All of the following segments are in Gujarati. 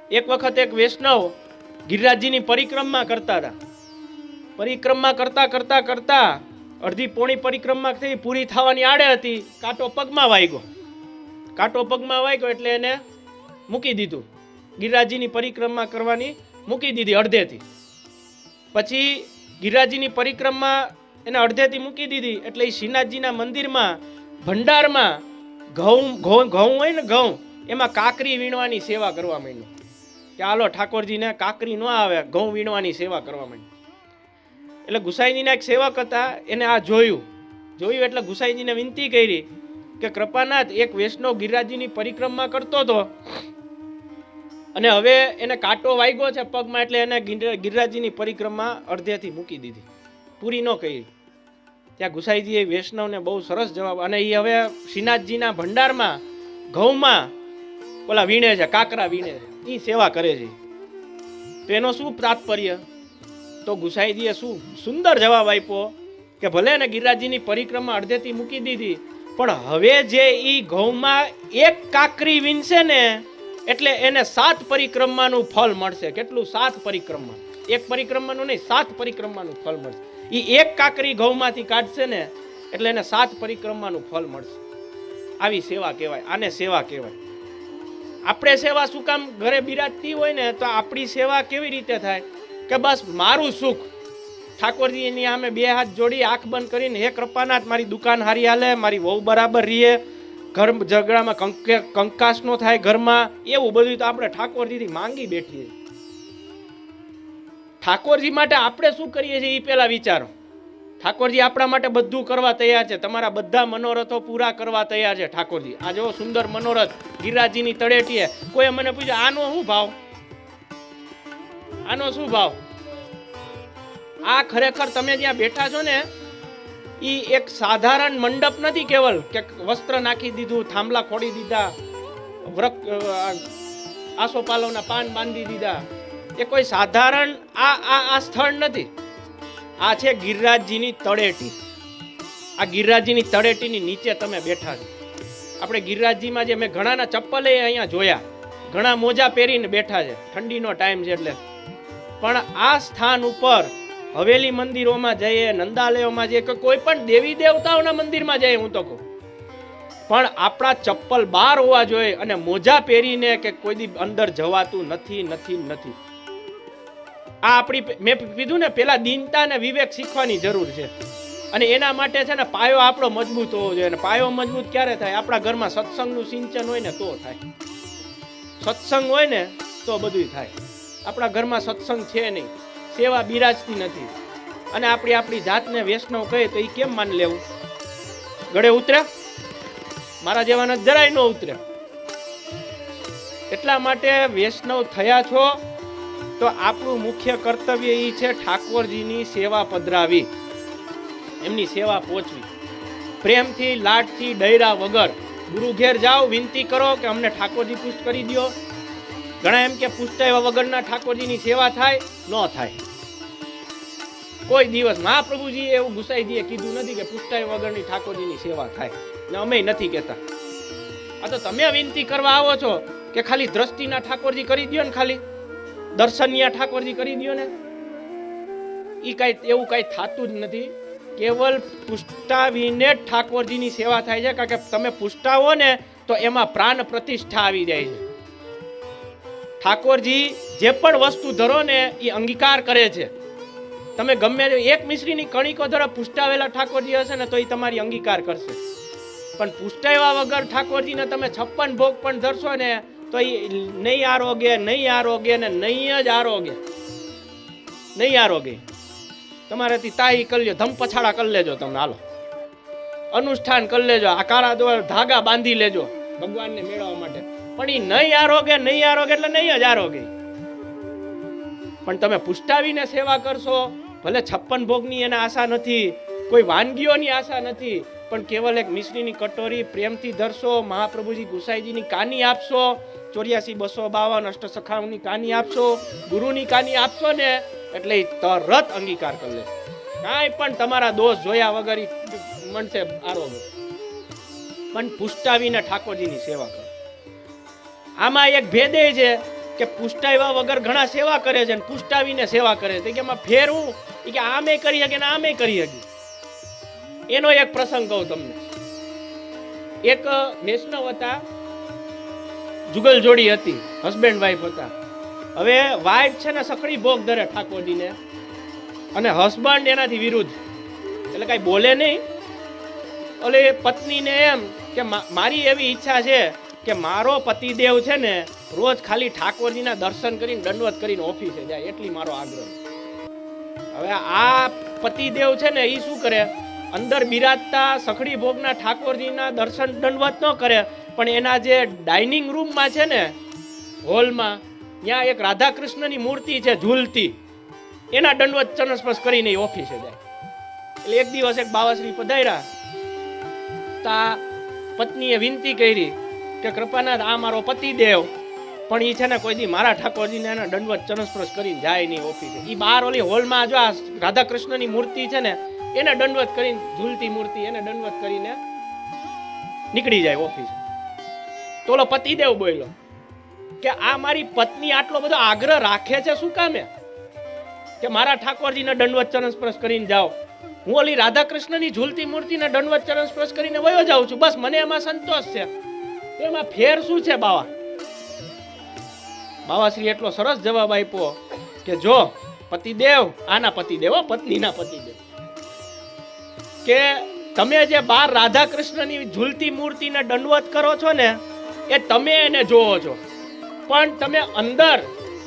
એક વખત એક વૈષ્ણવ ગિરિરાજજીની પરિક્રમા કરતા હતા. પરિક્રમા કરતા કરતા કરતા અડધી પોણી પરિક્રમા થઈ, પૂરી થવાની આડે હતી. કાંટો પગમાં વાગ્યો. કાંટો પગમાં વાગ્યો એટલે એને મૂકી દીધું. ગિરિરાજજીની પરિક્રમા કરવાની મૂકી દીધી અડધેથી. પછી ગિરિરાજજીની પરિક્રમા એને અડધેથી મૂકી દીધી એટલે એ શ્રીનાથજીના મંદિરમાં ભંડારમાં ઘઉં હોય ને, ઘઉં એમાં કાકરી વીણવાની સેવા કરવા માંડ્યો કે હાલો ઠાકોરજીને કાકરી ન આવે, ઘઉં વીણવાની સેવા કરવા માંડ્યો. એટલે ગુસાઈજીના એક સેવક હતા, એને આ જોયું એટલે ગુસાઈજીને વિનંતી કરી કે કૃપાનાથ, એક વૈષ્ણવ ગિરિરાજજીની પરિક્રમા કરતો હતો અને હવે એને કાંટો વાગ્યો છે પગમાં, એટલે એને ગિરિરાજજીની પરિક્રમા અડધેથી મૂકી દીધી, પૂરી ન કરી. ત્યાં ગુસાઈજીએ વૈષ્ણવને બહુ સરસ જવાબ, અને એ હવે શ્રીનાથજીના ભંડારમાં ઘઉંમાં ઓલા વીણે છે, કાકરા વીણે છે, એ સેવા કરે છે. તો એનો શું તાત્પર્ય? તો ગુસાઈજીએ શું સુંદર જવાબ આપ્યો કે ભલે ને ગિરિરાજજીની પરિક્રમા અડધેથી મૂકી દીધી, પણ હવે જે ઈ ઘઉંમાં એક કાકરી વીણશે ને એટલે એને 7 પરિક્રમાનું ફળ મળશે. કેટલું? 7 પરિક્રમા. એક પરિક્રમાનું નહીં, 7 પરિક્રમાનું ફળ મળશે. ઈ એક કાકરી ઘઉંમાંથી કાઢશે ને એટલે એને 7 પરિક્રમાનું ફળ મળશે. આવી સેવા કહેવાય, આને સેવા કહેવાય. આપણે સેવા શું કામ ઘરે બિરાજતી હોય ને, તો આપણી સેવા કેવી રીતે થાય કે બસ મારું સુખ, ઠાકોરજી એની સામે 2 હાથ જોડી આંખ બંધ કરીને, હે કૃપાનાથ, મારી દુકાન હારી હાલે, મારી વહુ બરાબર રીએ, ઘર ઝઘડામાં કંકાસ નો થાય ઘરમાં, એવું બધું તો આપણે ઠાકોરજીથી માંગી બેઠીએ. ઠાકોરજી માટે આપણે શું કરીએ છીએ એ પેલા વિચારો. ઠાકોરજી આપણા માટે બધું કરવા તૈયાર છે, તમારા બધા મનોરથો પૂરા કરવા તૈયાર છે ઠાકોરજી. આ જો સુંદર મનોરથ ગિરિરાજજીની તળેટીએ. કોઈ મને પૂછ્યું આનો શું ભાવ, આનો શું ભાવ? આ ખરેખર તમે જ્યાં બેઠા છો ને, ઈ એક સાધારણ મંડપ નથી, કેવલ કે વસ્ત્ર નાખી દીધું, થાંભલા ખોડી દીધા, આસોપાલવના પાન બાંધી દીધા, એ કોઈ સાધારણ આ સ્થળ નથી. આ છે ગિરિરાજજીની તળેટી. આ ગિરિરાજજીની તળેટીની નીચે તમે બેઠા છો. આપણે ગિરિરાજજીમાં જે મેં ઘણાના ચપ્પલે અહીંયા જોયા, ઘણા મોજા પહેરીને બેઠા છે, ઠંડીનો ટાઈમ છે એટલે. પણ આ સ્થાન ઉપર હવેલી મંદિરોમાં જઈએ, નંદાલયોમાં જઈએ, કે કોઈ પણ દેવી દેવતાઓના મંદિરમાં જઈએ, હું તો કહું, પણ આપણા ચપ્પલ બહાર હોવા જોઈએ અને મોજા પહેરીને કે કોઈ દી અંદર જવાતું નથી નથી નથી. આ આપણી, મેં કીધું ને પેલા, દીનતા અને વિવેક શીખવાની જરૂર છે. અને એના માટે છે ને પાયો આપણો મજબૂત હોવો જોઈએ. અને પાયો મજબૂત ક્યારે થાય? આપણા ઘરમાં સત્સંગનું સિંચન હોય ને તો થાય. સત્સંગ હોય ને તો બધું થાય. આપણા ઘરમાં સત્સંગ છે નહીં, સેવા બિરાજતી નથી, અને આપણી જાતને વૈષ્ણવ કહે તો એ કેમ માન લેવું? ગળે ઉતરે? મારા જેવાના જરાય ન ઉતરે. એટલા માટે વૈષ્ણવ થયા છો તો આપણું મુખ્ય કર્તવ્ય એ છે ઠાકોરજીની સેવા પધરાવી, એમની સેવા પહોંચવી, પ્રેમથી, લાડથી, ડૈરા વગર. ગુરુ ઘેર જાઓ, વિનંતી કરો કે અમને ઠાકોરજી પુષ્ટ કરી દો. ઘણા એમ કે પુષ્ટાવ્યા વગરના ઠાકોરજીની સેવા થાય? ન થાય કોઈ દિવસ. મહાપ્રભુજીએ એવું ગુસાઈજીએ કીધું નથી કે પુષ્ટાવ્યા વગરની ઠાકોરજીની સેવા થાય, ને અમે નથી કહેતા. આ તો તમે વિનંતી કરવા આવો છો કે ખાલી દ્રષ્ટિના ઠાકોરજી કરી દો ને, ખાલી દર્શનીય ઠાકોરજી કરી દો ને. ઈ કાંઈ એવું કાંઈ થતું જ નથી. કેવલ પુષ્ટાવીને જ ઠાકોરજીની સેવા થાય છે. કારણ કે તમે પુષ્ટાવો ને તો એમાં પ્રાણ પ્રતિષ્ઠા આવી જાય છે. ઠાકોરજી જે પણ વસ્તુ ધરો ને એ અંગીકાર કરે છે. તમે ગમે એક મિશ્રીની કણિકો ધરો, પુષ્ટાવેલા ઠાકોરજી હશે ને તો એ તમારી અંગીકાર કરશે. પણ પુષ્ટાવ્યા વગર ઠાકોરજીને તમે 56 ભોગ પણ ધરશો ને તો એ નહીં આરોગે, નહીં આરોગે ને નહીં જ આરોગે, નહીં આરોગે. તમારાથી તાઈ કરી લ્યો, ધમ પછાડા કરી લેજો, તમે હાલો અનુષ્ઠાન કરી લેજો, આ કાળા દોર ધાગા બાંધી લેજો ભગવાનને મેળવવા માટે. પણ એ નહીં આરોગે, નહીં આરોગે એટલે નહીં જ આરોગે. પણ તમે પુષ્ટાવીને સેવા કરશો, ભલે 56 ભોગની એને આશા નથી, કોઈ વાનગીઓની આશા નથી, પણ કેવલ એક મિશ્રીની કટોરી પ્રેમથી ધરશો, મહાપ્રભુજી ગુસાઈજીની કાની આપશો, 84 252 અષ્ટસખાઓની કાની આપશો, ગુરુની કાની આપશો ને એટલે તરત અંગીકાર કરી લે. કાંઈ પણ તમારા દોષ જોયા વગર મળશે આરોગ્ય, પણ પુષ્ટાવીને ઠાકોરજીની સેવા કરો. આમાં એક ભેદે છે કે પુષ્ટાવ્યા વગર ઘણા સેવા કરે છે અને પુષ્ટાવીને સેવા કરે છે, કે એમાં ફેર હું કે આમે કરી શકે ને આમે કરી શકે. એનો એક પ્રસંગ કહું તમને. એક વૈષ્ણવ હતા, જુગલ જોડી હતી, હસબન્ડ વાઈફ હતા. હવે વાઈફ છે ને સકડી ભોગ ધરે ઠાકોરજીને, અને હસબન્ડ એનાથી વિરુદ્ધ, એટલે કઈ બોલે નહીં. એટલે પત્નીને એમ કે મારી એવી ઈચ્છા છે કે મારો પતિદેવ છે ને રોજ ખાલી ઠાકોરજીના દર્શન કરીને દંડવત કરીને ઓફિસે જાય, એટલી મારો આગ્રહ. હવે આ પતિદેવ છે ને એ શું કરે, અંદર બિરાજતા સખડી ભોગના ઠાકોરજીના દર્શન દંડવત ન કરે, પણ એના જે ડાઇનિંગ રૂમમાં છે ને હોલમાં, ત્યાં એક રાધા કૃષ્ણની મૂર્તિ છે ઝૂલતી, એના દંડવત ચરણસ્પર્શ કરીને ઓફિસે જાય. એટલે એક દિવસ એક બાવાશ્રી પધાર્યા, તા પત્નીએ વિનંતી કરી કે કૃપાનાથ આ મારો પતિદેવ, પણ એ છે ને કોઈ દી મારા ઠાકોરજીને એના દંડવત ચરણસ્પર્શ કરીને જાય નહીં ઓફિસે. એ બહાર ઓલી હોલમાં જો આ રાધા કૃષ્ણની મૂર્તિ છે ને એને દંડવત કરીને, ઝૂલતી મૂર્તિ એને દંડવત કરીને નીકળી જાય ઓફિસ. તો ઓલો પતિદેવ બોલ્યો કે આ મારી પત્ની આટલો બધો આગ્રહ રાખે છે શું કામે, કે મારા ઠાકોરજીને દંડવત ચરણ સ્પર્શ કરીને જાઓ, હું ઓલી રાધા કૃષ્ણની ઝૂલતી મૂર્તિને દંડવત ચરણ સ્પર્શ કરીને વયો જાઉં છું, બસ મને એમાં સંતોષ છે. એમાં ફેર શું છે બાવા? બાવાશ્રી એટલો સરસ જવાબ આપ્યો કે જો પતિદેવ, આના પતિદેવ, પત્નીના પતિદેવ, કે તમે જે બાર રાધા કૃષ્ણની ઝૂલતી મૂર્તિને દંડવત કરો છો ને એ તમે એને જોવો છો, પણ તમે અંદર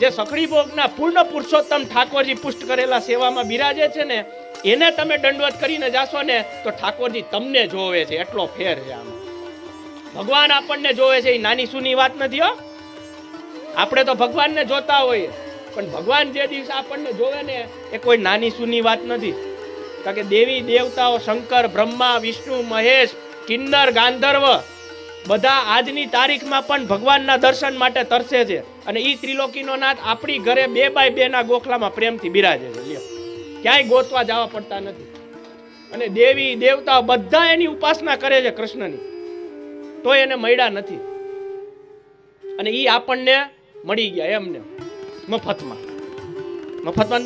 જે સખડી ભોગના પૂર્ણ પુરુષોત્તમ ઠાકોરજી પુષ્ટ કરેલા સેવામાં બિરાજે છે ને એને તમે દંડવત કરીને જાશો ને તો ઠાકોરજી તમને જોવે છે. એટલો ફેર છે આમાં. ભગવાન આપણને જોવે છે એ નાની સૂની વાત નથી હો. આપણે તો ભગવાનને જોતા હોઈએ, પણ ભગવાન જે દિવસે આપણને જોવે ને એ કોઈ નાની સૂની વાત નથી. કારણ કે દેવી દેવતાઓ શંકર, બ્રહ્મા, વિષ્ણુ, મહેશ, કિન્નર, ગાંધર્વ બધા આજની તારીખમાં પણ ભગવાનના દર્શન માટે તરસે છે. અને ઈ ત્રિલોકીનો નાથ આપણી ઘરે 2x2 ના ગોખલામાં પ્રેમથી બિરાજે છે. લ્યો, ક્યાંય ગોતવા જવા પડતા નથી. અને દેવી દેવતાઓ બધા એની ઉપાસના કરે છે કૃષ્ણની, તો એને મળ્યા નથી. અને ઈ આપણને મળી ગયા એમને મફતમાં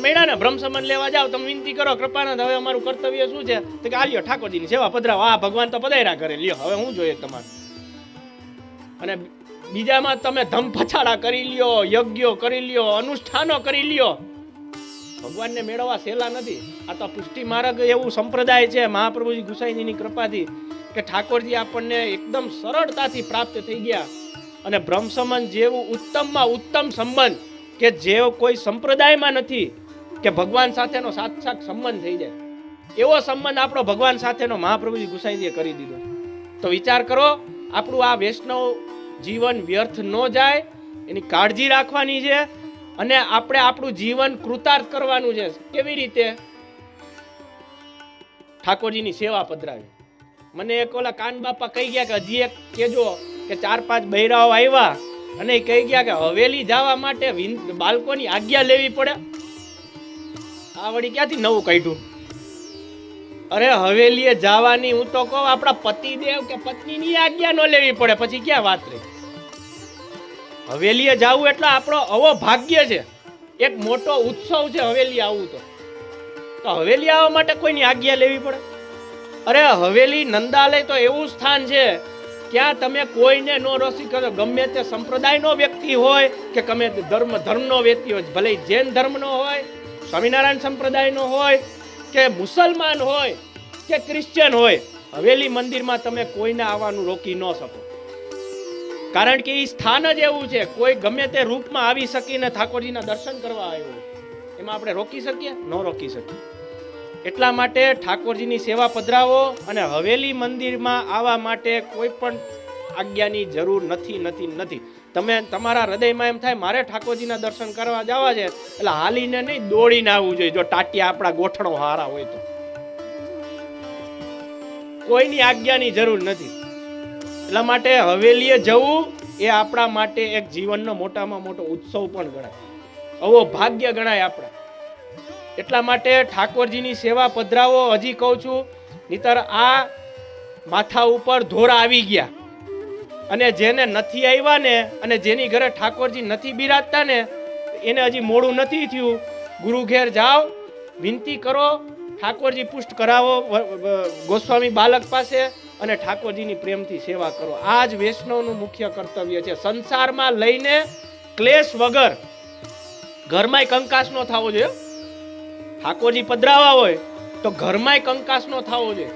મળ્યા ને. બ્રહ્મ સંબંધ લેવા જાવ, તમે વિનંતી કરો કૃપાનાથ હવે અમારું કર્તવ્ય શું છે, તો કે આ લ્યો ઠાકોરજીની સેવા પધરાવો. આ ભગવાન તો પધાર્યા કરે, લ્યો હવે હું જોઈએ તમારે. અને બીજામાં તમે ધમ પછાડા કરી લ્યો, યજ્ઞો કરી લ્યો, અનુષ્ઠાનો કરી લ્યો, ભગવાનને મેળવવા સહેલા નથી. આ તો પુષ્ટિ માર્ગ એવું સંપ્રદાય છે મહાપ્રભુજી ગુસાઈજીની કૃપાથી કે ઠાકોરજી આપણને એકદમ સરળતાથી પ્રાપ્ત થઈ ગયા. અને બ્રહ્મ સંબંધ જેવું ઉત્તમમાં ઉત્તમ સંબંધ કે જે કોઈ સંપ્રદાયમાં નથી, કે ભગવાન સાથેનો સાક્ષાત સંબંધ થઈ જાય, એવો સંબંધ આપણો ભગવાન સાથેનો મહાપ્રભુજી ગુસાઈજીએ કરી દીધો. તો વિચાર કરો, આપણું આ વૈષ્ણવ જીવન વ્યર્થ ન જાય એની કાળજી રાખવાની છે. અને આપણે આપણું જીવન કૃતાર્થ કરવાનું છે. કેવી રીતે? ઠાકોરજીની સેવા પધરાવી. મને એક ઓલા કાન બાપા કહી ગયા કે હજી એક કેજો, કે 4-5 બૈરાઓ આવ્યા અને કહી ગયા કે હવેલી જવા માટે બાળકોની આજ્ઞા લેવી પડે. આ વળી ક્યાંથી નવું કાઢ્યું? અરે હવેલીએ જવાની હું તો કહું આપણા પતિદેવ કે પત્નીની આજ્ઞા ન લેવી પડે, પછી ક્યાં વાત રહી? હવેલીએ જવું એટલે આપણો અવો ભાગ્ય છે, એક મોટો ઉત્સવ છે હવેલી આવવું. તો હવેલી આવવા માટે કોઈની આજ્ઞા લેવી પડે? અરે હવેલી નંદાલય તો એવું સ્થાન છે ક્યાં તમે કોઈને ન રસી કરો, ગમે તે સંપ્રદાયનો વ્યક્તિ હોય કે ગમે તે ધર્મનો વ્યક્તિ હોય, ભલે જૈન ધર્મનો હોય, સ્વામિનારાયણ સંપ્રદાયનો હોય કે મુસલમાન હોય કે ક્રિશ્ચિયન હોય, હવેલી મંદિરમાં તમે કોઈને આવવાનું રોકી ન શકો. કારણ કે એ સ્થાન જ એવું છે, કોઈ ગમે તે રૂપમાં આવી શકીને ઠાકોરજીના દર્શન કરવા આવ્યો, એમાં આપણે રોકી શકીએ? ન રોકી શકીએ. એટલા માટે ઠાકોરજીની સેવા પધરાવો. અને હવેલી મંદિરમાં આવવા માટે કોઈ પણ આજ્ઞાની જરૂર નથી. તમે તમારા હૃદયમાં એમ થાય મારે ઠાકોરજીના દર્શન કરવા જવા છે, એટલે હાલીને નહીં દોડીને આવવું જોઈએ. જો ટાટિયા આપણા ગોઠણો હારા હોય તો કોઈની આજ્ઞાની જરૂર નથી. એટલા માટે હવેલીએ જવું એ આપણા માટે એક જીવનનો મોટામાં મોટો ઉત્સવ પણ ગણાય, આવો ભાગ્ય ગણાય આપણા. એટલા માટે ઠાકોરજીની સેવા પધરાવો. હજી કહું છું નહીતર આ માથા ઉપર ધોરા આવી ગયા, અને જેને નથી આવ્યા ને અને જેની ઘરે ઠાકોરજી નથી બિરાજતા ને એને હજી મોડું નથી થયું. ગુરુ ઘેર જાઓ, વિનંતી કરો, ઠાકોરજી પુષ્ટ કરાવો ગોસ્વામી બાલક પાસે, અને ઠાકોરજીની પ્રેમથી સેવા કરો. આ જ વૈષ્ણવનું મુખ્ય કર્તવ્ય છે. સંસારમાં લઈને ક્લેશ વગર ઘરમાંય કંકાસ નો થવો જોઈએ. ઠાકોરજી પધરાવા હોય તો ઘરમાંય કંકાસ નો થવો જોઈએ.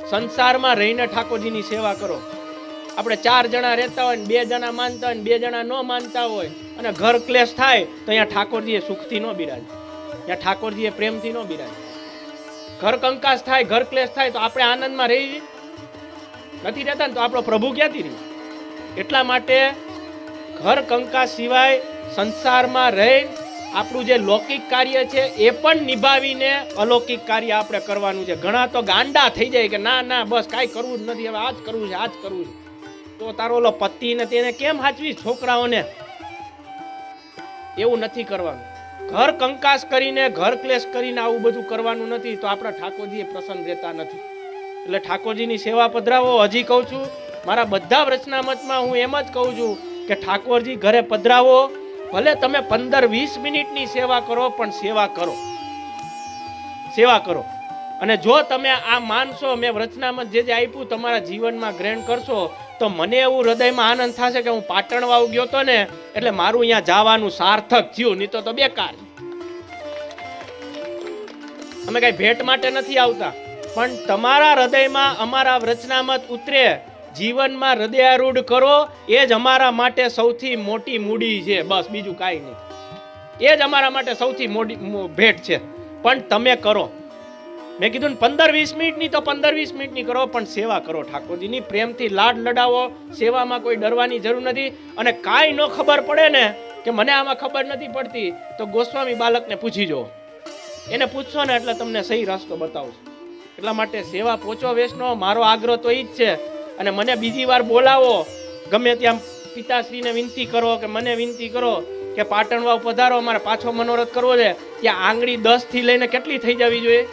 સંસારમાં રહીને ઠાકોરજીની સેવા કરો. આપણે 4 જણા રહેતા હોય ને 2 જણા માનતા હોય ને 2 જણા ન માનતા હોય અને ઘર ક્લેશ થાય તો અહીંયા ઠાકોરજીએ સુખથી ન બિરાજે, ત્યાં ઠાકોરજીએ પ્રેમથી ન બિરાજે. ઘર કંકાસ થાય, ઘર ક્લેશ થાય તો આપણે આનંદમાં રહી નથી રહેતા ને તો આપણો પ્રભુ ક્યાંથી રહી? એટલા માટે ઘર કંકાસ સિવાય સંસારમાં રહી આપણું જે લૌકિક કાર્ય છે એ પણ નિભાવીને અલૌકિક કાર્ય આપણે કરવાનું છે. ઘણા તો ગાંડા થઈ જાય કે ના ના બસ કાંઈ કરવું જ નથી, હવે આ જ કરવું છે, આ જ કરવું છે. તો તારો ઓલો પતિ ને તેને કેમ હાચવી છોકરાઓને? એવું નથી કરવાનું. ઘર કંકાસ કરીને, ઘર ક્લેશ કરીને આવું બધું કરવાનું નથી તો આપણા ઠાકોરજી પ્રસન્ન રહેતા નથી. એટલે ઠાકોરજીની સેવા પધરાવો. હજી કહું છું, મારા બધા વચનામતમાં હું એમ જ કહું છું કે ઠાકોરજી ઘરે પધરાવો. ભલે તમે 15-20 મિનિટની સેવા કરો, પણ સેવા કરો, સેવા કરો. અને જો તમે આ માનશો, મેં વચનામત જે આપ્યું તમારા જીવનમાં ગ્રહણ કરશો, તો મને એવું હૃદયમાં આનંદ થશે કે હું પાટણ વાવ ગયો તો ને એટલે મારું અહીંયા જવાનું સાર્થક થયું, નહીં તો બેકાર. અમે કઈ ભેટ માટે નથી આવતા, પણ તમારા હૃદયમાં અમારા વચનામત ઉતરે, જીવનમાં હૃદયારૂઢ કરો, એ જ અમારા માટે સૌથી મોટી મૂડી છે. બસ બીજું કાંઈ નહીં. એ જ અમારા માટે સૌથી મોટી ભેટ છે. પણ તમે કરો. મેં કીધું ને 15-20 મિનિટની તો 15-20 મિનિટની કરો, પણ સેવા કરો ઠાકોરજીની. પ્રેમથી લાડ લડાવો. સેવામાં કોઈ ડરવાની જરૂર નથી. અને કાંઈ ન ખબર પડે ને કે મને આમાં ખબર નથી પડતી તો ગોસ્વામી બાલકને પૂછી જો. એને પૂછશો ને એટલે તમને સહી રસ્તો બતાવશે. એટલા માટે સેવા પહોંચો વૈષ્ણવ, મારો આગ્રહ તો ઈ જ છે. અને મને બીજી વાર બોલાવો, ગમે ત્યાં પિતાશ્રીને વિનંતી કરો કે મને વિનંતી કરો કે પાટણ વાવ પધારો, અમારે પાછો મનોરથ કરવો છે. ત્યાં આંગળી 10 થી લઈને કેટલી થઈ જવી જોઈએ?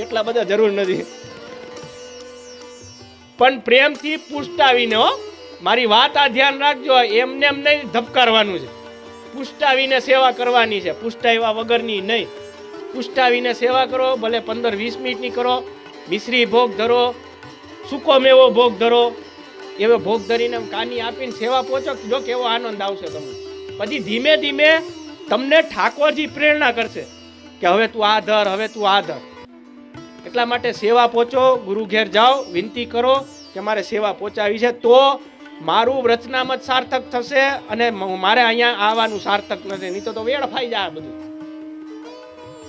એટલા બધા જરૂર નથી. પણ પ્રેમથી પુષ્ટાવીને, હો મારી વાત આ ધ્યાન રાખજો, એમને એમ નહીં ધબકારવાનું છે. પુષ્ટાવીને સેવા કરવાની છે, પુષ્ટાવ્યા વગરની નહીં. પુષ્ટાવીને સેવા કરો. ભલે 15-20 મિનિટની કરો. મિશ્રી ભોગ ધરો, સૂકો મેવો ભોગ ધરો, એવો ભોગ ધરીને કાની આપીને સેવા પહોંચો. જો કેવો આનંદ આવશે તમને. પછી ધીમે ધીમે તમને ઠાકોરજી પ્રેરણા કરશે કે હવે તું આ ધર, હવે તું આ ધર. એટલા માટે સેવા પહોંચો, ગુરુ ઘેર જાઓ, વિનંતી કરો કે મારે સેવા પહોંચાવી છે, તો મારું વચનામત સાર્થક થશે અને મારે અહીંયા આવવાનું સાર્થક નથી, નહીં તો વેડફાઈ જાય બધું.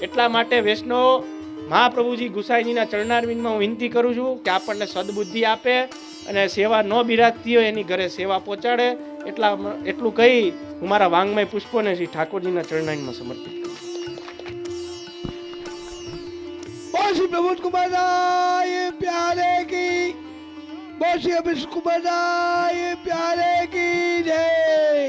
એટલા માટે વૈષ્ણવ મહાપ્રભુજી ગુસાઈજીના ચરણારવિંદમાં હું વિનંતી કરું છું કે આપણને સદબુદ્ધિ આપે અને સેવા ન બિરાજતી હોય એની ઘરે સેવા પહોંચાડે. એટલું કહી હું મારા વાંગમય પુષ્પોને શ્રી ઠાકોરજીના ચરણારવિંદમાં સમર્પિત કરું. श्री प्रमोद कुमार राय प्यारे की, श्री अभिष कुमार राय प्यारे की जय।